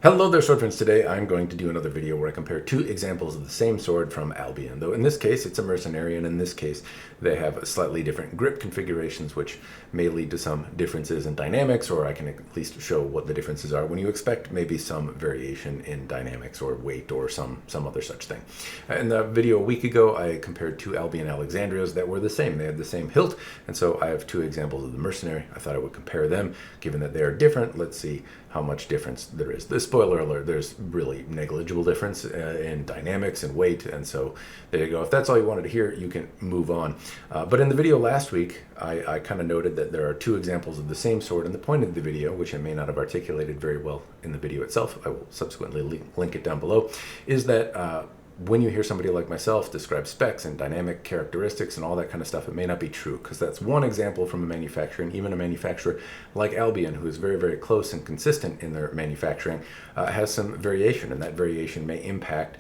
Hello there, sword friends. Today I'm going to do another video where I compare two examples of the same sword from Albion. Though in this case it's a mercenary, and in this case they have slightly different grip configurations, which may lead to some differences in dynamics, or I can at least show what the differences are when you expect maybe some variation in dynamics or weight or some other such thing. In the video a week ago I compared two Albion Alexandrias that were the same. They had the same hilt, and so I have two examples of the mercenary. I thought I would compare them. Given that they are different, let's see how much difference there is. This spoiler alert, there's really negligible difference in dynamics and weight, and so there you go. If that's all you wanted to hear, you can move on. But in the video last week, I kind of noted that there are two examples of the same sword, and the point of the video, which I may not have articulated very well in the video itself, I will subsequently link it down below, is that when you hear somebody like myself describe specs and dynamic characteristics and all that kind of stuff, it may not be true, because that's one example from a manufacturer, and even a manufacturer like Albion, who is very, very close and consistent in their manufacturing, has some variation, and that variation may impact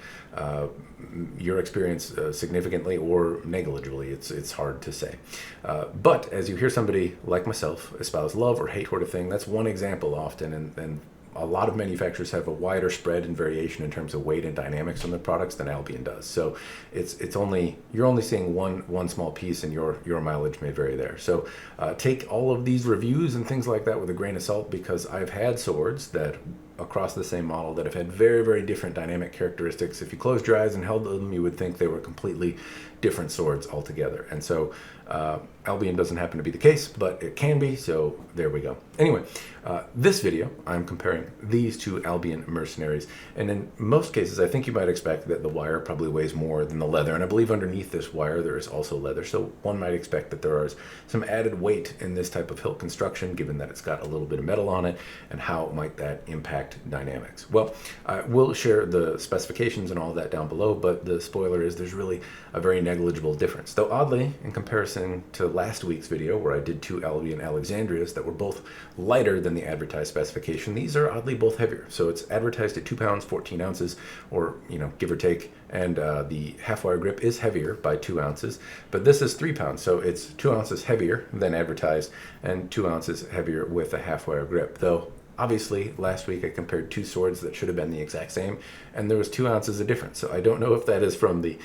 your experience significantly or negligibly. It's hard to say. But as you hear somebody like myself espouse love or hate toward a thing, that's one example often, and a lot of manufacturers have a wider spread and variation in terms of weight and dynamics on their products than Albion does. So you're only seeing one small piece, and your mileage may vary there. So take all of these reviews and things like that with a grain of salt, because I've had swords that across the same model that have had very, very different dynamic characteristics. If you closed your eyes and held them, you would think they were completely different swords altogether. And so Albion doesn't happen to be the case, but it can be, so there we go. Anyway, this video, I'm comparing these two Albion mercenaries, and in most cases, I think you might expect that the wire probably weighs more than the leather, and I believe underneath this wire there is also leather, so one might expect that there is some added weight in this type of hilt construction, given that it's got a little bit of metal on it, and how might that impact dynamics? Well, I will share the specifications and all that down below, but the spoiler is there's really a very negligible difference. Though oddly, in comparison to last week's video where I did two Albion Alexandrias that were both lighter than the advertised specification, these are oddly both heavier. So it's advertised at 2 pounds 14 ounces, or give or take, and the half wire grip is heavier by 2 ounces, but this is 3 pounds, so it's 2 ounces heavier than advertised and 2 ounces heavier with a half wire grip. Though obviously, last week I compared two swords that should have been the exact same, and there was 2 ounces of difference. So I don't know if that is from the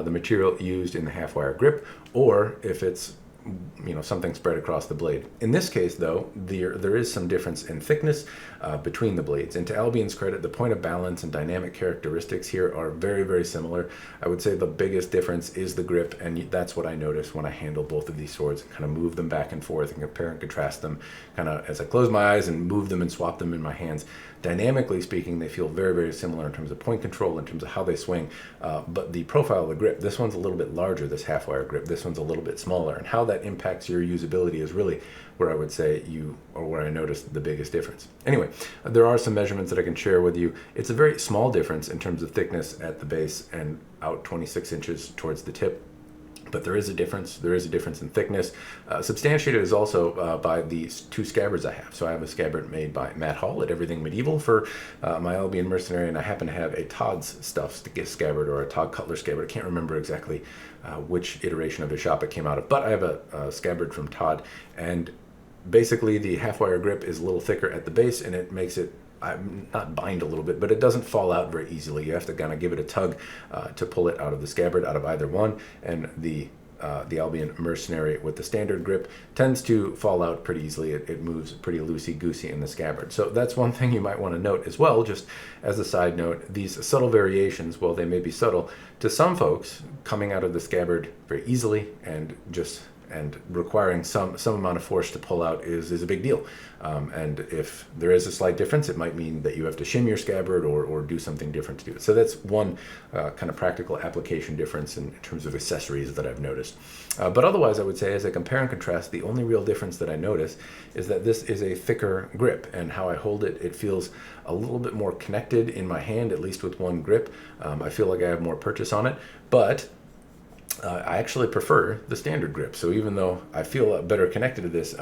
material used in the half-wire grip, or if it's something spread across the blade. In this case, though, there is some difference in thickness between the blades. And to Albion's credit, the point of balance and dynamic characteristics here are very, very similar. I would say the biggest difference is the grip, and that's what I noticed when I handle both of these swords and kind of move them back and forth and compare and contrast them kind of as I close my eyes and move them and swap them in my hands. Dynamically speaking, they feel very, very similar in terms of point control, in terms of how they swing, but the profile of the grip, this one's a little bit larger, this half-wire grip, this one's a little bit smaller, and how that impacts your usability is really where I would say where I noticed the biggest difference. Anyway, there are some measurements that I can share with you. It's a very small difference in terms of thickness at the base and out 26 inches towards the tip. But there is a difference. There is a difference in thickness. Substantiated is also by these two scabbards I have. So I have a scabbard made by Matt Hall at Everything Medieval for my Albion Mercenary, and I happen to have a Todd's Stuff scabbard, or a Todd Cutler scabbard. I can't remember exactly which iteration of his shop it came out of, but I have a scabbard from Todd, and basically the half-wire grip is a little thicker at the base, and it makes it not bind a little bit, but it doesn't fall out very easily. You have to kind of give it a tug to pull it out of the scabbard, out of either one, and the Albion Mercenary with the standard grip tends to fall out pretty easily. It moves pretty loosey-goosey in the scabbard. So that's one thing you might want to note as well, just as a side note. These subtle variations, while they may be subtle, to some folks, coming out of the scabbard very easily and requiring some amount of force to pull out is a big deal. And if there is a slight difference, it might mean that you have to shim your scabbard or do something different to do it. So that's one kind of practical application difference in terms of accessories that I've noticed. But otherwise, I would say, as I compare and contrast, the only real difference that I notice is that this is a thicker grip, and how I hold it, it feels a little bit more connected in my hand, at least with one grip. I feel like I have more purchase on it, but I actually prefer the standard grip. So even though I feel better connected to this,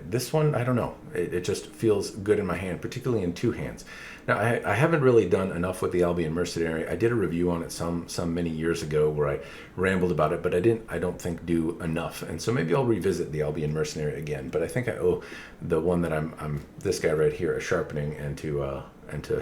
this one, I don't know. It just feels good in my hand, particularly in two hands. Now, I haven't really done enough with the Albion Mercenary. I did a review on it some many years ago where I rambled about it, but I don't think do enough. And so maybe I'll revisit the Albion Mercenary again. But I think I owe the one that I'm this guy right here a sharpening and to and to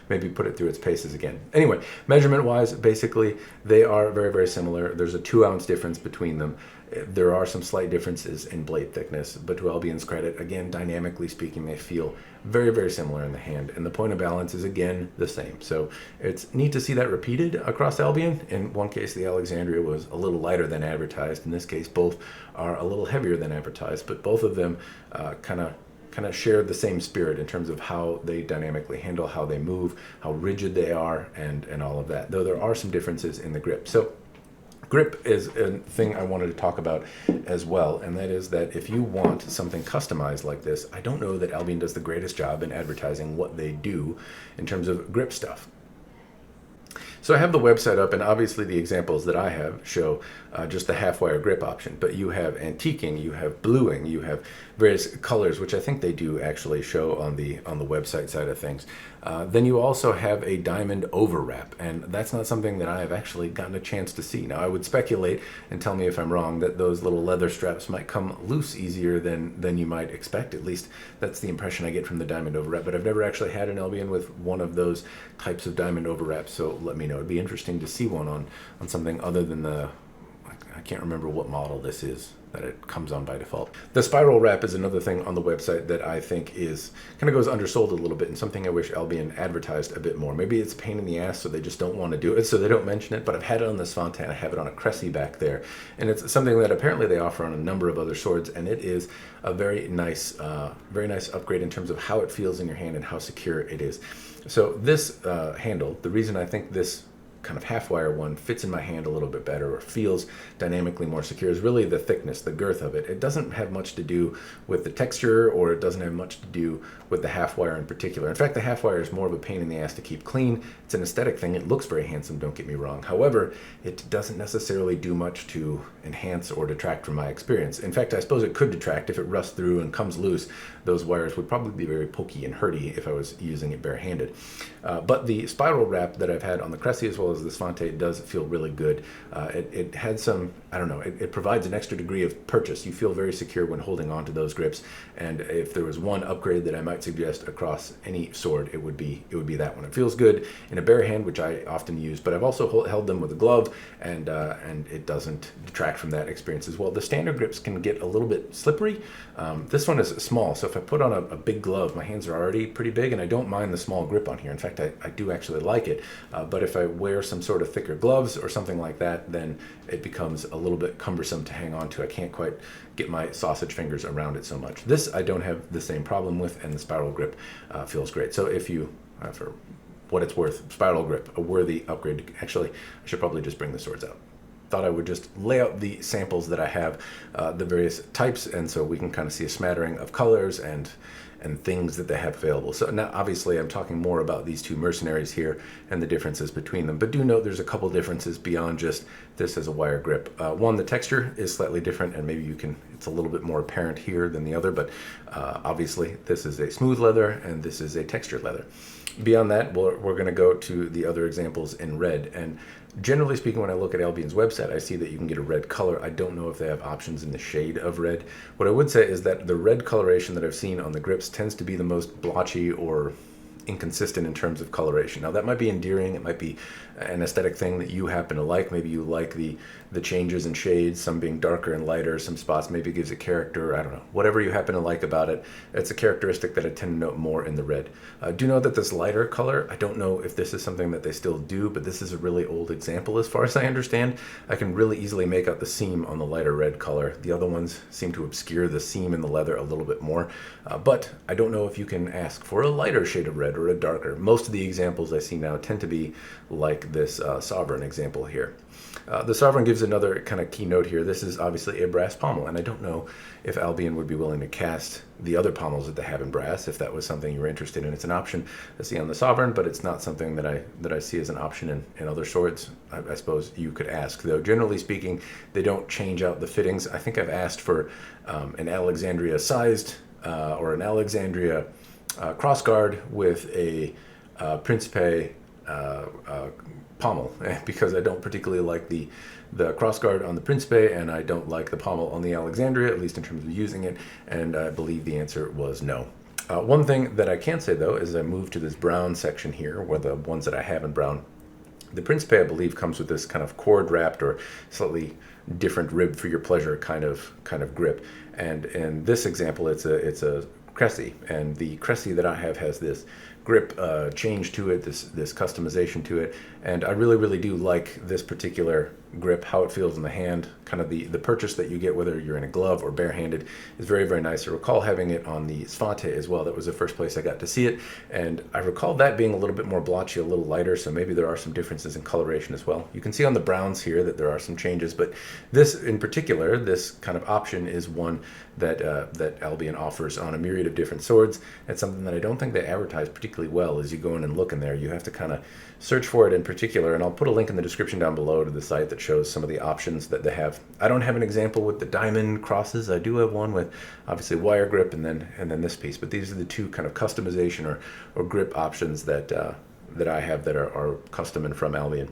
maybe put it through its paces again. Anyway, measurement-wise, basically, they are very, very similar. There's a 2-ounce difference between them. There are some slight differences in blade thickness, but to Albion's credit, again, dynamically speaking, they feel very, very similar in the hand, and the point of balance is, again, the same. So it's neat to see that repeated across Albion. In one case, the Alexandria was a little lighter than advertised. In this case, both are a little heavier than advertised, but both of them kind of share the same spirit in terms of how they dynamically handle, how they move, how rigid they are, and all of that, though there are some differences in the grip. So grip is a thing I wanted to talk about as well, and that is that if you want something customized like this, I don't know that Albion does the greatest job in advertising what they do in terms of grip stuff. So I have the website up, and obviously the examples that I have show just the half-wire grip option, but you have antiquing, you have bluing, you have various colors, which I think they do actually show on the website side of things. Then you also have a diamond overwrap, and that's not something that I have actually gotten a chance to see. Now, I would speculate, and tell me if I'm wrong, that those little leather straps might come loose easier than you might expect. At least that's the impression I get from the diamond overwrap, but I've never actually had an Albion with one of those types of diamond overwraps, so let me know. It'd be interesting to see one on something other than the, I can't remember what model this is that it comes on by default. The spiral wrap is another thing on the website that I think is kind of goes undersold a little bit, and something I wish Albion advertised a bit more. Maybe it's a pain in the ass, so they just don't want to do it, so they don't mention it, but I've had it on the Svante, I have it on a Cressy back there, and it's something that apparently they offer on a number of other swords, and it is a very nice upgrade in terms of how it feels in your hand and how secure it is. So this handle, the reason I think this kind of half-wire one fits in my hand a little bit better or feels dynamically more secure is really the thickness, the girth of it. It doesn't have much to do with the texture, or it doesn't have much to do with the half-wire in particular. In fact, the half-wire is more of a pain in the ass to keep clean. It's an aesthetic thing. It looks very handsome, don't get me wrong. However, it doesn't necessarily do much to enhance or detract from my experience. In fact, I suppose it could detract if it rusts through and comes loose. Those wires would probably be very pokey and hurty if I was using it barehanded. But the spiral wrap that I've had on the Cressy as well as the Svante does feel really good. It had some, I don't know, it provides an extra degree of purchase. You feel very secure when holding on to those grips, and if there was one upgrade that I might suggest across any sword, it would be that one. It feels good in a bare hand, which I often use, but I've also held them with a glove, and it doesn't detract from that experience as well. The standard grips can get a little bit slippery. This one is small, so if I put on a big glove, my hands are already pretty big, and I don't mind the small grip on here. In fact, I do actually like it, but if I wear some sort of thicker gloves or something like that, then it becomes a little bit cumbersome to hang on to. I can't quite get my sausage fingers around it so much. This I don't have the same problem with, and the spiral grip feels great. So if you, for what it's worth, spiral grip, a worthy upgrade. Actually, I should probably just bring the swords out. Thought I would just lay out the samples that I have, the various types, and so we can kind of see a smattering of colors and things that they have available. So now obviously I'm talking more about these two mercenaries here and the differences between them, but do note there's a couple differences beyond just this as a wire grip. One, the texture is slightly different, and maybe it's a little bit more apparent here than the other, but obviously this is a smooth leather and this is a textured leather. Beyond that, we're going to go to the other examples in red, and generally speaking, when I look at Albion's website, I see that you can get a red color. I don't know if they have options in the shade of red. What I would say is that the red coloration that I've seen on the grips tends to be the most blotchy or inconsistent in terms of coloration. Now that might be endearing, it might be an aesthetic thing that you happen to like. Maybe you like the changes in shades, some being darker and lighter, some spots maybe gives a character, I don't know, whatever you happen to like about it. It's a characteristic that I tend to note more in the red. Do know that this lighter color, I don't know if this is something that they still do, but this is a really old example as far as I understand. I can really easily make out the seam on the lighter red color. The other ones seem to obscure the seam in the leather a little bit more, but I don't know if you can ask for a lighter shade of red or a darker. Most of the examples I see now tend to be like this Sovereign example here. The Sovereign gives another kind of keynote here. This is obviously a brass pommel, and I don't know if Albion would be willing to cast the other pommels that they have in brass if that was something you were interested in. It's an option I see on the Sovereign, but it's not something that I see as an option in other swords. I suppose you could ask, though generally speaking, they don't change out the fittings. I think I've asked for an Alexandria sized or an Alexandria crossguard with a Principe pommel, because I don't particularly like the crossguard on the Principe, and I don't like the pommel on the Alexandria, at least in terms of using it, and I believe the answer was no. One thing that I can say, though, is I move to this brown section here, where the ones that I have in brown, the Principe, I believe, comes with this kind of cord wrapped or slightly different rib for your pleasure kind of grip. And in this example, it's a Cressy, and the Cressy that I have has this grip change to it, this customization to it, and I really do like this particular grip, how it feels in the hand. Kind of the purchase that you get, whether you're in a glove or barehanded, is very nice. I recall having it on the Svante as well. That was the first place I got to see it, and I recall that being a little bit more blotchy, a little lighter, so maybe there are some differences in coloration as well. You can see on the browns here that there are some changes, but this in particular, this kind of option, is one that that Albion offers on a myriad of different swords. It's something that I don't think they advertise particularly well. As you go in and look in there, you have to kind of search for it in particular, and I'll put a link in the description down below to the site that shows some of the options that they have. I don't have an example with the diamond crosses. I do have one with obviously wire grip and then this piece, but these are the two kind of customization or grip options that that I have that are custom and from Albion.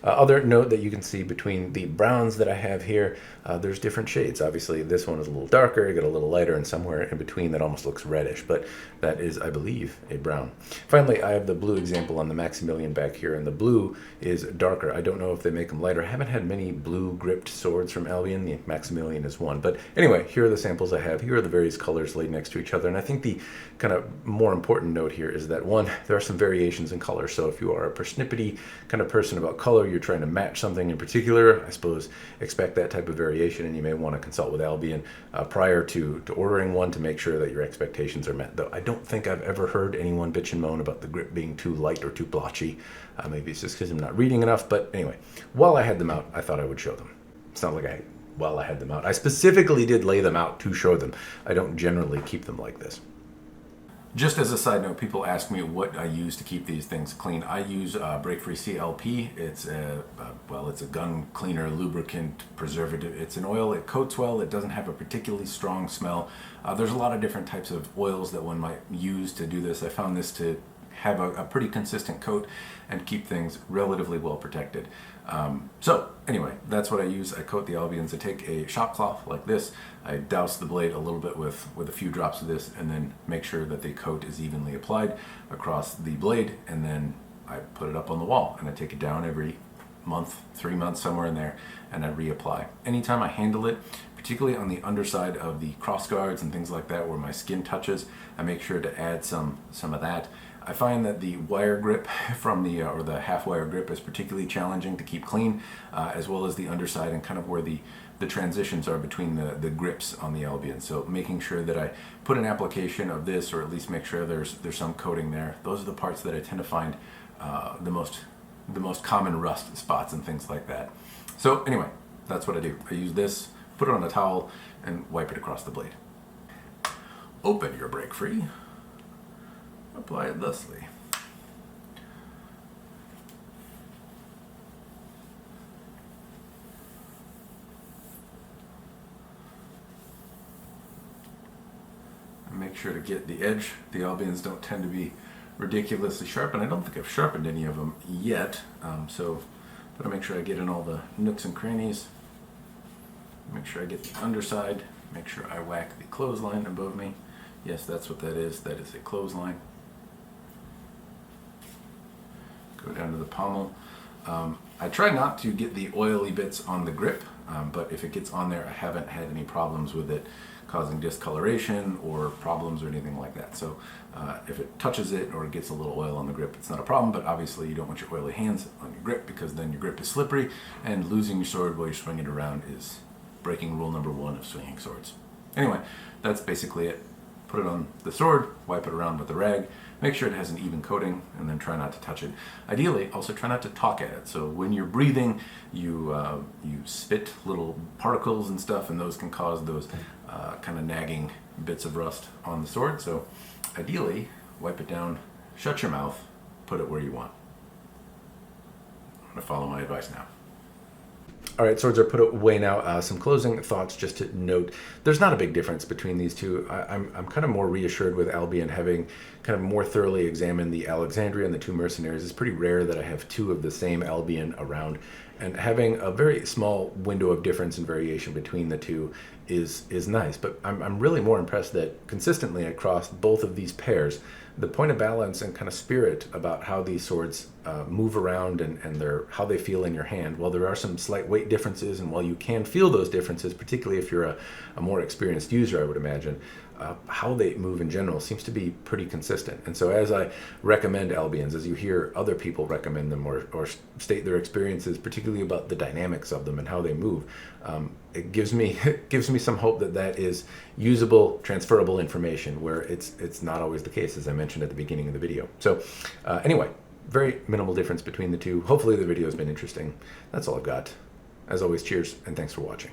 Other note that you can see between the browns that I have here, there's different shades. Obviously this one is a little darker, you get a little lighter, and somewhere in between that almost looks reddish, but that is, I believe, a brown. Finally, I have the blue example on the Maximilian back here, and the blue is darker. I don't know if they make them lighter. I haven't had many blue gripped swords from Albion. The Maximilian is one. But anyway, here are the samples I have. Here are the various colors laid next to each other, and I think the kind of more important note here is that, one, there are some variations in color. So if you are a persnippety kind of person about color, you're trying to match something in particular, I suppose expect that type of variation, and you may want to consult with Albion prior to ordering one to make sure that your expectations are met. Though I don't think I've ever heard anyone bitch and moan about the grip being too light or too blotchy. Maybe it's just because I'm not reading enough, but anyway, while I had them out, I thought I would show them. It's not like while I had them out. I specifically did lay them out to show them. I don't generally keep them like this. Just as a side note, people ask me what I use to keep these things clean. I use Break Free CLP. It's it's a gun cleaner, lubricant, preservative. It's an oil. It coats well. It doesn't have a particularly strong smell. There's a lot of different types of oils that one might use to do this. I found this to have a pretty consistent coat and keep things relatively well protected. So anyway, that's what I use. I coat the Albions. I take a shop cloth like this. I douse the blade a little bit with a few drops of this, and then make sure that the coat is evenly applied across the blade, and then I put it up on the wall, and I take it down every month, 3 months, somewhere in there, and I reapply. Anytime I handle it, particularly on the underside of the cross guards and things like that where my skin touches, I make sure to add some of that. I find that the wire grip from or the half wire grip is particularly challenging to keep clean, as well as the underside and kind of where the transitions are between the grips on the Albion. So making sure that I put an application of this, or at least make sure there's some coating there. Those are the parts that I tend to find the most common rust spots and things like that. So anyway, that's what I do. I use this, put it on a towel, and wipe it across the blade. Open your Break Free. Apply it thusly. And make sure to get the edge. The Albions don't tend to be ridiculously sharp, and I don't think I've sharpened any of them yet. So but I make sure I get in all the nooks and crannies. Make sure I get the underside. Make sure I whack the clothesline above me. Yes, that's what that is. That is a clothesline. Go down to the pommel. I try not to get the oily bits on the grip, but if it gets on there, I haven't had any problems with it causing discoloration or problems or anything like that. So if it touches it or it gets a little oil on the grip, it's not a problem, but obviously you don't want your oily hands on your grip, because then your grip is slippery, and losing your sword while you're swinging it around is breaking rule number 1 of swinging swords. Anyway, that's basically it. Put it on the sword, wipe it around with the rag, make sure it has an even coating, and then try not to touch it. Ideally, also try not to talk at it. So when you're breathing, you spit little particles and stuff, and those can cause those kind of nagging bits of rust on the sword. So ideally, wipe it down, shut your mouth, put it where you want. I'm going to follow my advice now. All right, swords are put away now. Some closing thoughts just to note. There's not a big difference between these two. I'm kind of more reassured with Albion having kind of more thoroughly examined the Alexandria and the 2 Mercenaries. It's pretty rare that I have 2 of the same Albion around, And having a very small window of difference and variation between the two is nice. But I'm really more impressed that consistently across both of these pairs, the point of balance and kind of spirit about how these swords move around and how they feel in your hand, while there are some slight weight differences, and while you can feel those differences, particularly if you're a more experienced user, I would imagine, how they move in general seems to be pretty consistent. And so as I recommend Albions, as you hear other people recommend them or state their experiences, particularly about the dynamics of them and how they move, it gives me some hope that is usable, transferable information, where it's not always the case, as I mentioned at the beginning of the video. So anyway, very minimal difference between the two. Hopefully the video has been interesting. That's all I've got. As always, cheers and thanks for watching.